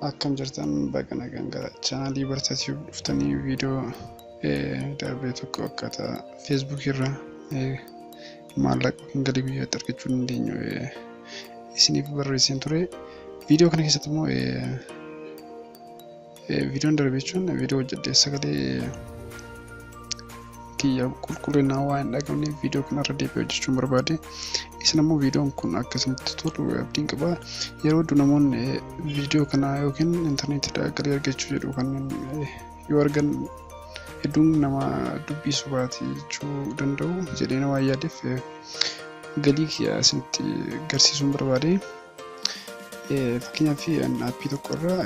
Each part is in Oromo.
Akkam jirtan baga nagaan gara chaanalii Barataa dhuftanii viidiyoo darbee tokko akkaataa Facebook irraa maallaqa yookiin galii biyyaatti argachuu dandeenyu isiniif barreesseen ture. Viidiyoo kana keessatti immoo viidiyoon darbee jechuun viidiyoo hojjedhee sagalee kiyya qulqullinaa waan hin dhageenyeef viidiyoo kanarra deebi'ee hojjechuun barbaade. Isin immoo viidiyoon kun akkasitti tolu abdiin qaba. Yeroo hedduu namoonni viidiyoo kana yookiin intarneetiidhaan galii argachuu jedhu kan yoo argan hedduun nama dubbisuu baate jechuu danda'u jedhee nama yaadeef galii kiyya isinitti agarsiisuun barbaade. Fakkeenyaaf aappii tokko irraa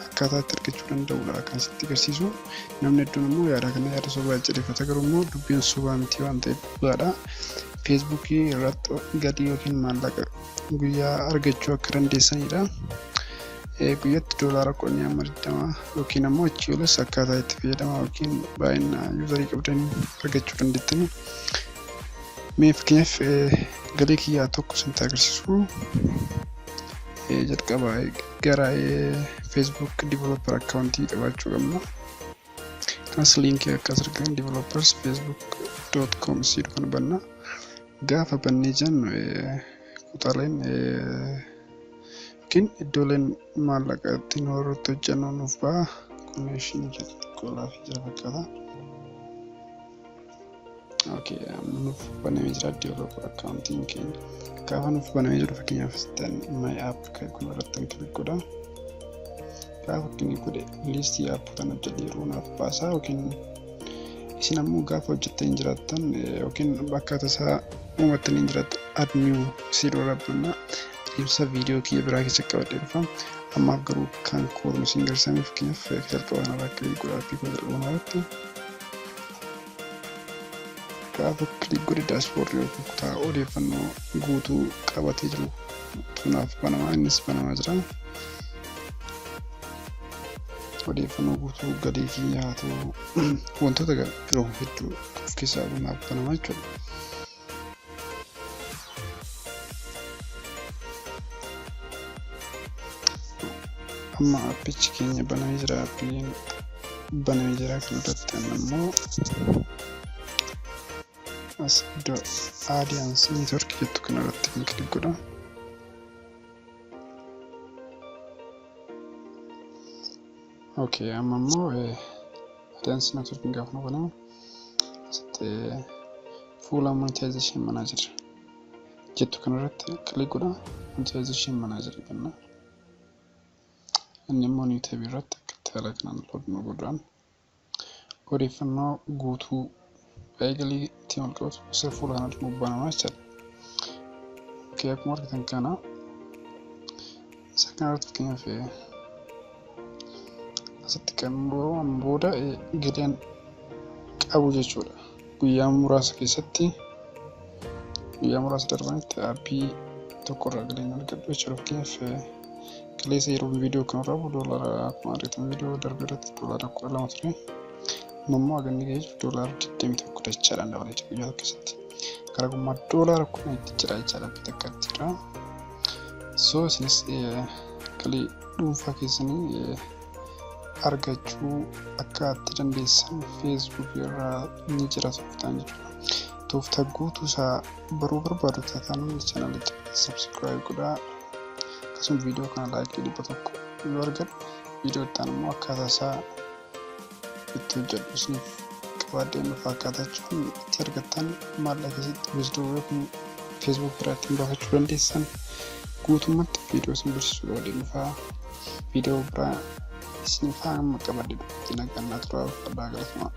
akkaataa itti argachuu danda'udha kan sitti agarsiisu. Namni hedduun immoo yaada kana yaada sobaa jedheffata, garuu immoo dubbiin sobaa miti waan ta'eef dhugaadha. Facebook irratti galii yookiin maallaqa guyyaa argachuu akka dandeessanidha. Guyyaatti $20 yookiin immoo achii olis akkaataa itti fayyadamaa yookiin baay'ina yuuzarii qabdanii argachuu dandeettani. Mee fakkeenyaaf galii kiyyaa tokko isinitti agarsiisu. Jalqaba gara Facebook developer accountii qabaachuu qabna. Kanas liinkii akkas argan developers.facebook.com jedhu kan banna. Gaafa bannee jennu kutaaleen yookiin iddooleen maallaqa ittiin irratti hojjennu nuuf ba'a. Konekshinii jedhu jira fakkaata. Nuuf banamee jira developer accountiin keenya. Gaafa nuuf banamee jiru fakkeenyaaf my app kun irratti kilik godha. Gaafa kilik godhe liistii aappotaan hojjedheeru naaf baasa. Yookiin isin ammoo gaafa hojjettanii jiraattan yookiin bakka tasaa uumattanii jiraattan add new sidoo rabbanna ibsa viidiyoo kiyya biraa keessatti qabadhee dhufa. Ammaaf garuu kan koornu isin agarsiisanii fakkeenyaaf jalqaba kanarraa kilik godha aappii kun jalqaba irratti. Gaafa kilik godhe daashboordii yookiin kutaa odeeffannoo guutuu qabatee jiru tunaaf banamaa, innis banamaa jira. Odeeffannoo guutuu galii kiyyaa haa ta'u wantoota biroo hedduu of keessaa naaf banamaa jechuudha. Amma aappichi keenya banamee jira. Aappiin banamee jira kanarratti ammoo as iddoo audience network jettu kanarratti kan kilik godha. Amma immoo audience network gaafa nu banamu asitti fuula monetization manager jettu kanarratti kilik godha. Monetization manager jenna. Inni immoo new tab irratti akka haala kanaan load nu godhaan odeeffannoo guutuu galii ittiin ol qabatu isa fuula kanatti nu banamaa jechuudha. Akkuma argitan kana isa kanarratti fakkeenyaaf asitti kan booda galiin qabu jechuudha. Guyyaa muraasa keessatti guyyaa muraasa darbanitti aappii tokkorraa galiin argadhu jechuudha. Fakkeenyaaf kaleessa yeroo viidiyoo kanarraa $1 akkuma argitan viidiyoo darbe irratti $12 ture. Mammoo aganni ga'ee jiru $21 dachaadhaan dabalee jira guyyaa tokko keessatti. Garaagarummaa $10 itti jira jechaadha bitakkaatti jira. So isinis galii dhuunfaa keessanii argachuu akka itti dandeessan Facebook irraa ni jira tooftaan jechuudha. Tooftaa guutuu isaa baruu barbaadu taataan chaanalicha subscribe godhaa. Akkasuma viidiyoo kana laayikii 100 yoo argan viidiyoo ittaan immoo akkaataa isaa itti hojjedhu isiniif qabaadhee nuuf akkaataa jechuun itti argattan maallaqa keessatti wisdoo yookiin Facebook irratti baafachuu dandeessan guutummaatti viidiyoo isin barsiisuu dhufaa viidiyoo biraa isiniif hamma qabaadhee dhufu nagaan tura fadhaa galatuma.